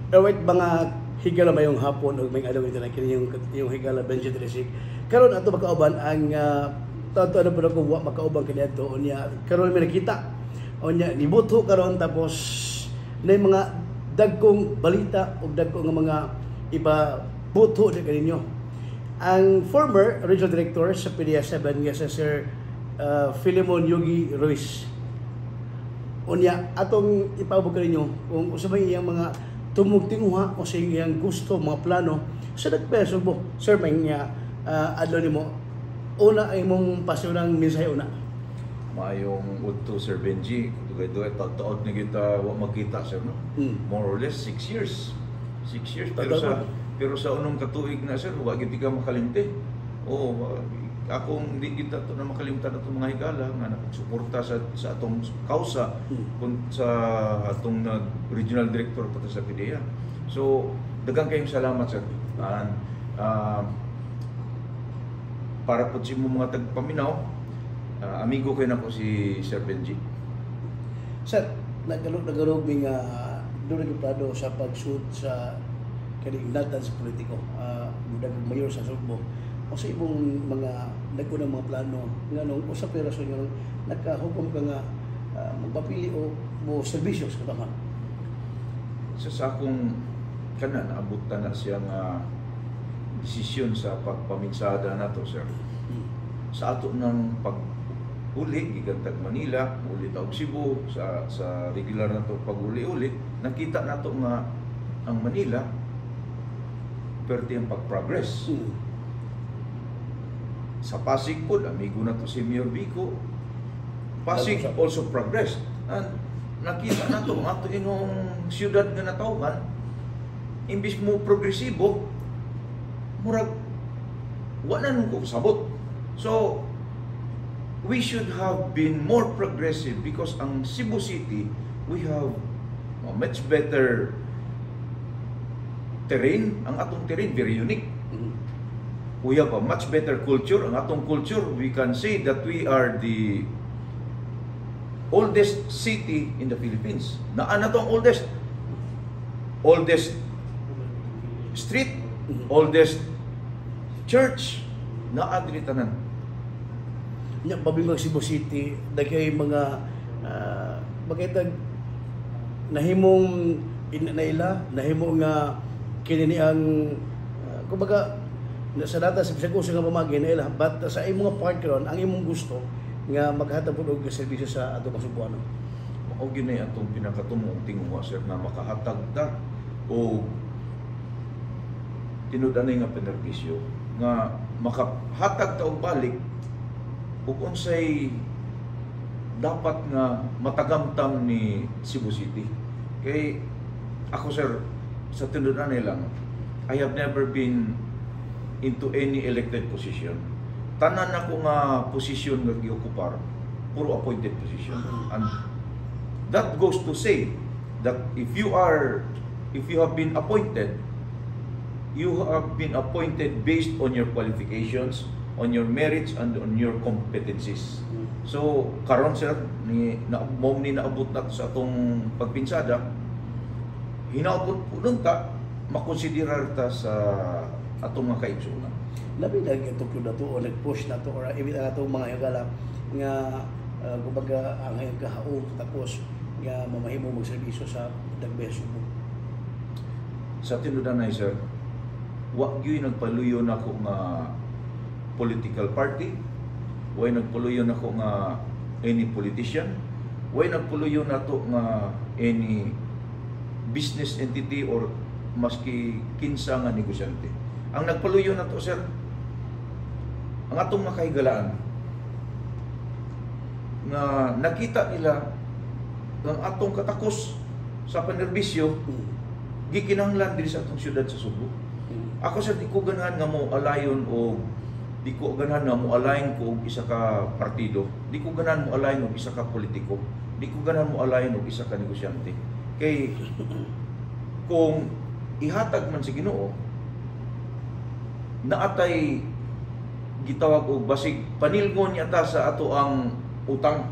Wait, mga higala mayong hapon o may adong ito na kini yung higala Benji Teresik. Karon ato makauban ang tanto ano pud ko wa makauban kini ato unya karon may nakita. Unya nibuto karon tapos na mga dagkong balita o dagkong nga mga iba buto na kaninyo. Ang former regional director sa PDS7 nga si Sir Philemon Yogi Ruiz. Unya atong ipabog kaninyo kung usabay iyang mga tumugtinguha o sa iyang gusto, mga plano sa nagpeso mo. Sir, may adlo nimo una ay mong pasunang mensahe una. Mayong udto Sir Benji, dugay-dugay taod na kita wa magkita sir no. More or less 6 years. 6 years pero sa unong katuig na sir, wa gid ka makalimti. Akong di kita to na makalimtan ato mga higala nga nakasuporta sa atong kausa kun sa atong regional director pati sa PDEA. So daghang kayong salamat sir. Para po si mga tagpaminaw, amigo ko nako si Sir Benji. Sir, nagalog mi nga doon nagplano sa pag-shoot sa kaningnatan sa politiko. Mudag mayor sa Sugbo. O sa ibong mga nagkunang mga plano nga nung usap pero so nga nakahukom ka nga magpapili o mo serbisyo sa katawan. Sa akong kana naabot na siya nga desisyon sa pagpaminsada nato sir. Sa ato ng pag-uli gigantag Manila, uli taog Cebu sa regular nato pag-uli-uli, nakita nato nga ang Manila perti ang pag-progress. Sa Pasig po, amigo na to si Mayor Vico. Pasig also progressed. And nakita na to, ato inong siyudad nga natawhan, imbis mo progresibo, murag, wala nung ko sabot. So, we should have been more progressive because ang Cebu City, we have a much better terrain. Ang atong terrain, very unique. We have a much better culture. Ang atong culture, we can say that we are the oldest city in the Philippines. Naan na to ang oldest street, oldest church, naa diri tanan. Nya pabingog Cebu City, daghay mga magitag nahimong naila, nahimo nga kini ang kumbaga sa data sa bisag usa nga pamagi na ila but sa imong part karon ang imong gusto nga maghatag pud og serbisyo sa atong kasubuanon. Mao ginay atong pinakatumong tingwa sir na makahatag ta o tinud-anay nga penerbisyo nga makahatag ta og balik ug unsay dapat nga matagamtam ni Cebu City. Kay ako sir sa tinud-anay lang, I have never been into any elected position. Tanan ako nga position nga giokupar, puro appointed position. And that goes to say that if you have been appointed based on your qualifications, on your merits, and on your competencies. So karon sir ni naabot na sa atong pagpinsada, hinaabot po ta makonsiderar ta sa atong mga kaigsunan. Labi lang itong na to o nag-push na to or ibig na itong mga higala nga kumbaga ang hayang kahaog tapos nga mamahimo magserbisyo sa dagbeso mo. Sa tinudanay sir, wa gyud nagpaluyo nako nga political party, way nagpaluyo nako nga any politician, way nagpaluyo nato nga any business entity or maski kinsa nga negosyante. Ang nagpaluyo na to sir, ang atong makahigalaan na nakita nila ang atong katakos sa panerbisyo gikinahanglan diri sa atong syudad sa Subo. Ako sir, di ko ganahan nga mo alayon o di ko ganahan nga mo align ko og isa ka partido, di ko ganahan mo align og isa ka politiko, di ko ganahan mo align og isa ka negosyante. Kay kung ihatag man sa Ginoo naatay gitawag og basig panilgon yata sa ato ang utang.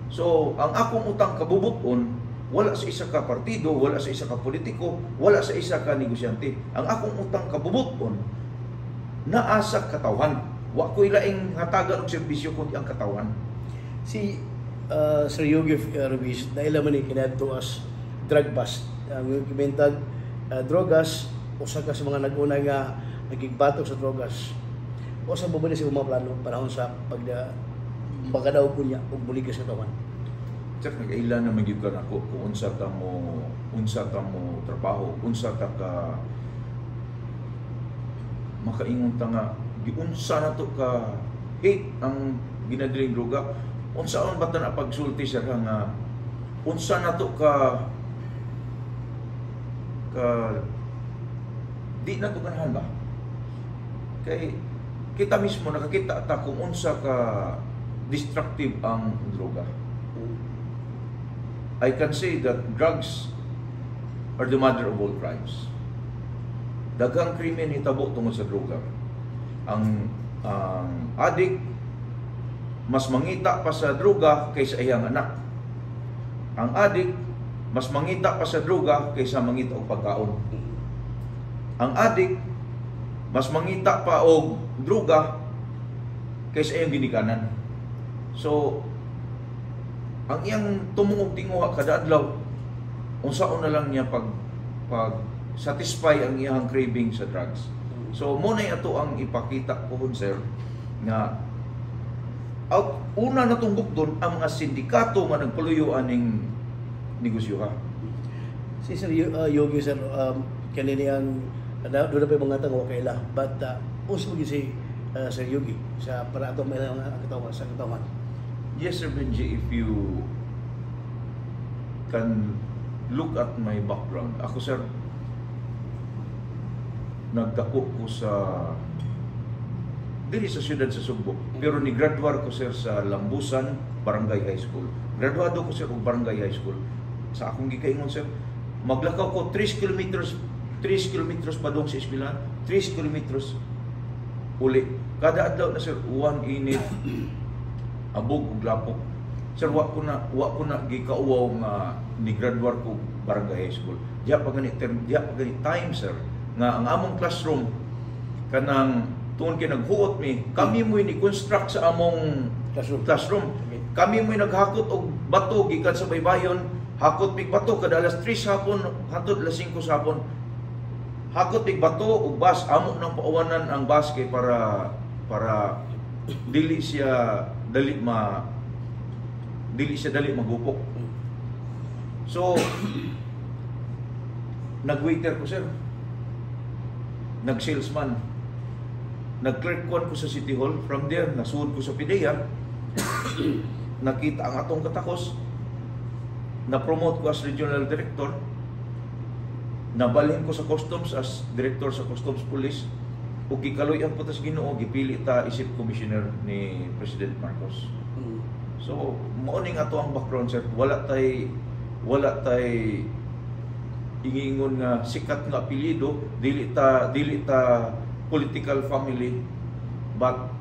So ang akong utang kabubuton wala sa isa ka partido, wala sa isa ka politiko, wala sa isa ka negosyante. Ang akong utang kabubuton naa sa katawan. Wa ko ilaing hatagan og serbisyo kundi ang katawan. Si Sir Yogi Ruiz, nailaman ni kinadto as drug bust. Ang kimentag drogas, usa ka sa mga nag-una nga nagigbatok sa drogas. O sa bubali sa mga plano panahon sa pagkadaw po niya og bulig sa katawan. Check nag-ilan na magyud ka nako kung unsa ta mo trabaho, unsa ta ka makaingon ta nga giunsa na to ka hate ang ginadiling droga. Unsaon ba ta na pagsulti sa nga unsa na to ka di na to ganahan ba? Kay kita mismo nakakita ta kung unsa ka destructive ang droga. I can say that drugs are the mother of all crimes. Daghang krimen hitabo tungod sa droga. Ang addict mas mangita pa sa droga kaysa iyang anak. Ang addict mas mangita pa sa droga kaysa mangita og pagkaon. Ang addict mas mangita pa og droga kaysa iyang ginikanan. So ang iyang tumungog tinguha kada adlaw unsaon na lang niya pag satisfy ang iyang craving sa drugs. So mo na ato ang ipakita ko sir nga una na tunggok doon ang mga sindikato nga nagpaluyuan ning negosyo ha. Si Sir Yogi sir, kanini ang doon na pa yung mga tango kaila, but uso si Sir Yogi sa para ato may katawan sa katawan. Yes, Sir Benji, if you can look at my background. Ako, sir, nagdako ko sa dili sa siyudad sa Sugbo. Pero ni-graduar ko, sir, sa Lambusan Barangay High School. Graduado ko, sir, og Barangay High School. Sa akong gikaingon, sir, maglakaw ko 3 kilometers pa doon sa eskwelahan, 3 kilometers uli. Kada adlaw na, sir, uwan init, abog ug lapok. Sir, wa ko na gikauwaw nga ni-graduar ko Barangay High School. Diya pa gani time, sir, nga ang among classroom kanang tungod kay naghuot mi, kami mo ni-construct sa among classroom. Kami mo naghakot og bato gikan sa baybayon, hakot big bato kada alas 3 hapon hangtod alas 5 hapon. Hakot big bato og bus amo nang pauwanan ang bus kay para dili siya dali magupok. So nag-waiter ko, sir. Nag-salesman. Nag-clerk ko sa City Hall. From there, nasuod ko sa PIDEA. Nakita ang atong katakos. Na-promote ko as regional director. Nabalhin ko sa customs as director sa customs police. Ug gikaloy ang putas Ginoo, gipili ta isip commissioner ni President Marcos. So, maoning ato ang background, sir. Wala tay ingingon nga sikat nga apelyido, dili ta political family, but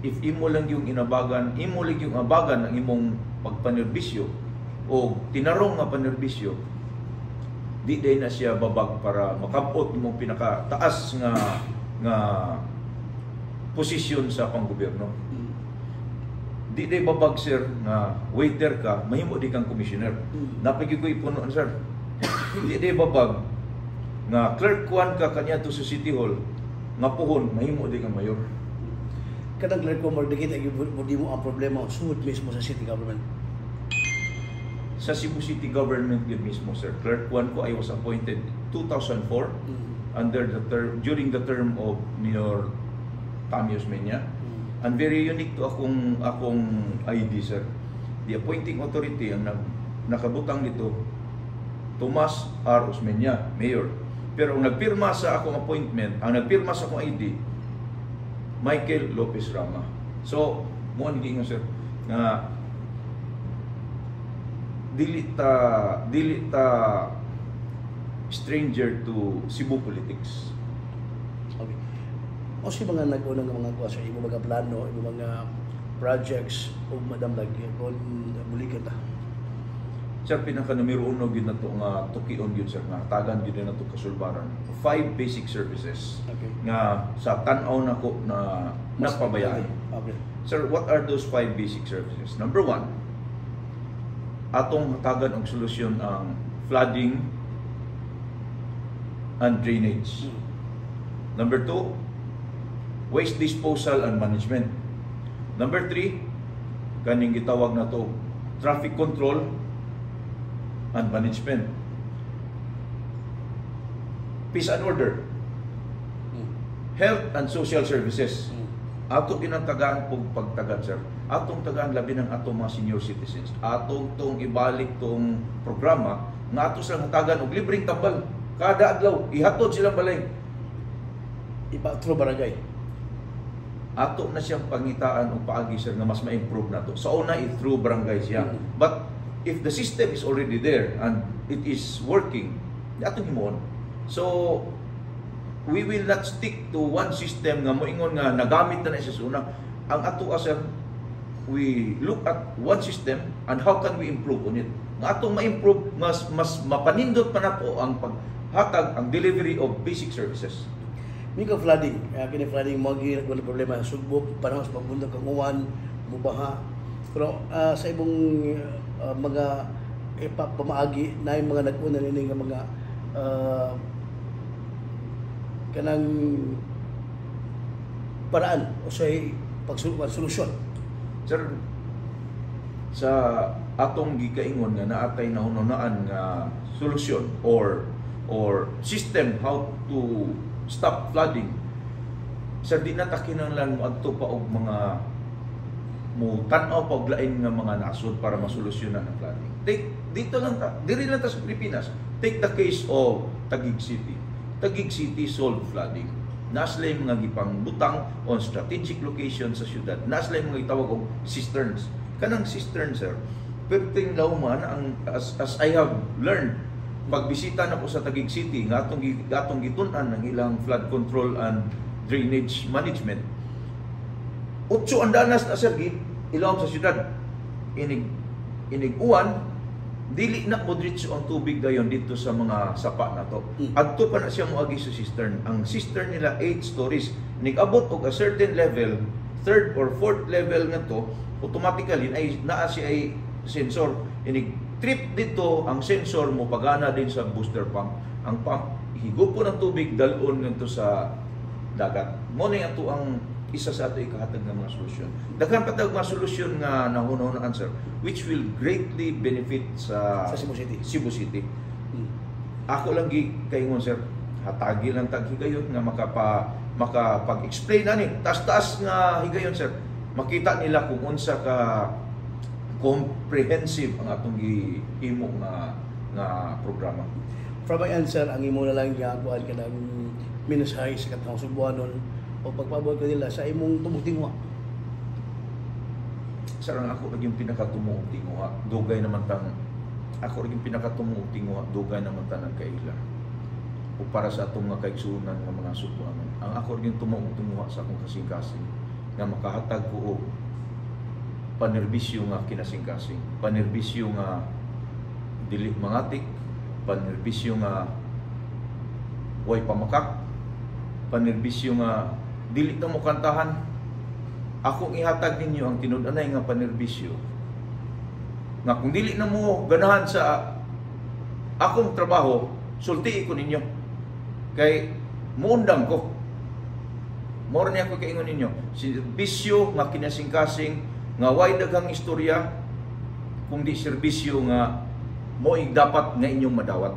if imo lang yung abagan ang imong pagpanerbisyo o tinarong nga panerbisyo, di day na siya babag para makabot imong pinakataas nga posisyon sa panggobyerno. Di day babag, sir, nga waiter ka, mahimo di kang commissioner. Napagi ko ipunon, sir. Di day babag nga clerk kuan ka kanya to sa City Hall, nga puhon, mahimo di kang mayor. Kadang clerk ko, mordikit, di mo ang problema, suod mismo sa city government. Sa Cebu City Government yun mismo, sir. Clerk 1 ko, I was appointed 2004 during the term of Mayor Tammy Osmeña. And very unique to akong ID, sir. The appointing authority ang nakabutang nito, Tomas R. Osmeña, Mayor. Pero ang nagpirma sa akong appointment, ang nagpirma sa akong ID, Michael Lopez Rama. So, mo ang gingon, sir, nga dili ta stranger to Cebu politics. Okay. O si mga nag-unang mga kuha sa imo mga plano, imo mga projects o madam lagi kung bulikan ta. Sir, pinaka numero 1 gyud nato nga tukion gyud sir nga tagan gyud nato kasulbaran. 5 basic services Okay. nga sa tan-aw nako na napabayaan. Okay. Sir, what are those 5 basic services? Number 1, atong hatagan og solusyon ang flooding and drainage. Number 2, waste disposal and management. Number 3, kaning gitawag na to traffic control and management. Peace and order. Health and social services. Ato ginantagaan pong pagtagad, sir. Atong tagaan labi ng atong mga senior citizens. Atong tong ibalik tong programa nga ato silang hatagan og libreng tambal. Kada adlaw ihatod silang balay. Ipa-through barangay. Ato na siyang pangitaan o paagi, sir, nga mas ma-improve na to. Sa una, through barangay siya. But if the system is already there and it is working, atong himoon. So, we will not stick to one system nga moingon nga nagamit na siya sa una. Ang ato, sir, we look at one system and how can we improve on it. Nga atong ma-improve, mas mapanindot pa na po ang paghatag, ang delivery of basic services. Mika flooding, kini flooding mo gyud wala problema sugbok panahon sa pagbundok kang uwan, mubaha. Pero sa ibong mga pamaagi na yung mga nag-una nini nga mga kanang paraan o sa pagsolusyon. Sir, sa atong gikaingon nga naatay na hununaan nga solusyon or system how to stop flooding. Sir, di na takinanglan mo adto pa og mga mo tan-aw pa og lain nga mga nasod para masolusyonan ang flooding. Dito lang diri lang ta sa Pilipinas. Take the case of Taguig City. Taguig City solved flooding. Naslay mga gipang butang on strategic location sa syudad. Naslay mga gitawag og cisterns. Kanang cistern, sir, perting lauman ang as I have learned pagbisita na ko sa Taguig City nga atong gitun-an ng ilang flood control and drainage management. 8 andanas na, sir, ilawom sa syudad. Inig uwan, dili na moderate ang tubig dayon dito sa mga sapa na to. Adto pa na siya moagi sa cistern. Ang cistern nila 8 stories. Nigabot og a certain level, 3rd or 4th level nga to, automatically ay naa siya ay sensor. Inig trip dito ang sensor mo pagana din sa booster pump. Ang pump higop po ng tubig dalon ngadto sa dagat. Mo ni ato ang isa sa ato ikahatag ng mga solusyon. Daghan pa tayong mga solusyon nga nahunaw na answer which will greatly benefit sa Cebu City. Cebu City. Ako lang kaingon, sir, hatagi lang tag higayon nga makapag-explain na ni. Taas-taas nga higayon, sir. Makita nila kung unsa ka comprehensive ang atong gihimo nga programa. From my answer, ang imo na lang giakuan ka ng mensahe sa katong Cebuanon o pagpabot ko nila sa imong tumugtingwa. Sir, ang ako yung pinakatumuog tinguha, dugay naman tan ako rin yung pinakatumuog tinguha, dugay naman tan ang kaila. O para sa atong mga kaigsunan ng mga Cebuanon. Ang ako rin yung tumuog tinguha sa akong kasing-kasing na makahatag ko og panerbisyo nga kinasing-kasing, panerbisyo nga dili mangatik, panerbisyo nga way pamakak, panerbisyo nga dili na mo kantahan. Ako ihatag ninyo ang tinud-anay nga panerbisyo nga kung dili na mo ganahan sa akong trabaho, sulti ko ninyo kay muundang ko. More niya ako kaingon ninyo, serbisyo nga kinasing-kasing nga way daghang istorya kung di serbisyo nga mo dapat nga inyong madawat.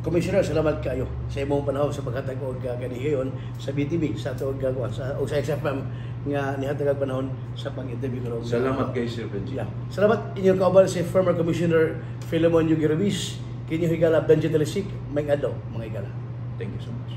Commissioner, salamat kayo sa imong panahon sa paghatag og ganihayon sa BTV sa tuig sa XFM nga nihatag og panahon sa pag-interview ko. Salamat kay Sir Benji. Yeah. Salamat inyong kauban si former Commissioner Philemon Yugi Ruiz, kinyo higala Benji Telisik, may adlaw mga higala. Thank you so much.